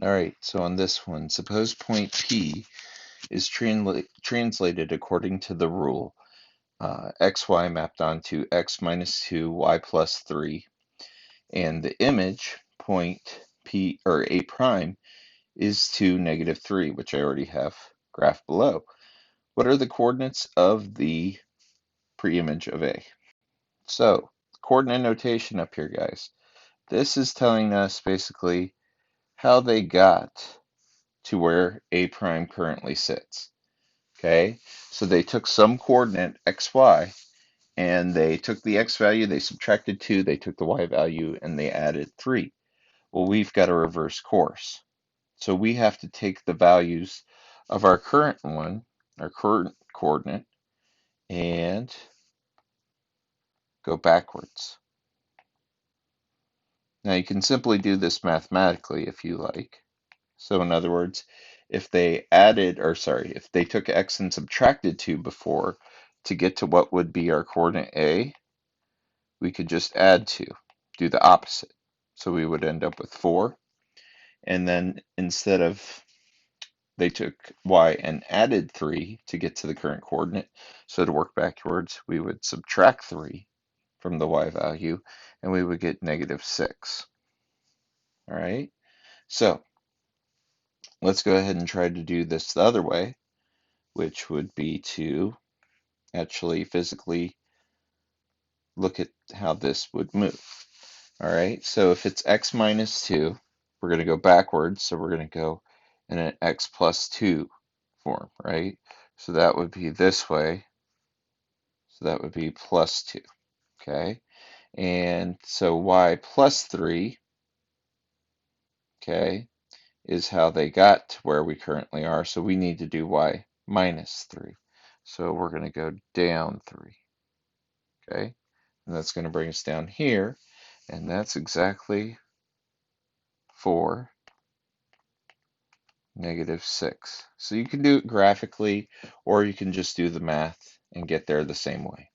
All right, so on this one, suppose point P is translated according to the rule xy mapped onto x minus 2, y plus 3, and the image point P or A prime is to negative 3, which I already have graphed below. What are the coordinates of the preimage of A? So, coordinate notation up here, guys. This is telling us basically how they got to where A prime currently sits. Okay, so they took some coordinate xy and they took the x value, they subtracted 2, they took the y value, and they added 3. Well, we've got a reverse course. So we have to take the values of our current one, our current coordinate, and go backwards. Now you can simply do this mathematically if you like. So in other words, if they if they took x and subtracted 2 before to get to what would be our coordinate A, we could just add 2, do the opposite. So we would end up with 4. And then instead of they took y and added 3 to get to the current coordinate, so to work backwards, we would subtract 3 from the y value, and we would get negative 6. All right, so let's go ahead and try to do this the other way, which would be to actually physically look at how this would move. All right, so if it's x minus 2, we're going to go backwards, so we're going to go in an x plus 2 form, right? So that would be this way, so that would be plus 2, okay? And so y plus 3, okay, is how they got to where we currently are, so we need to do y minus 3. So we're going to go down 3, okay? And that's going to bring us down here, and that's exactly 4, negative 6. So you can do it graphically, or you can just do the math and get there the same way.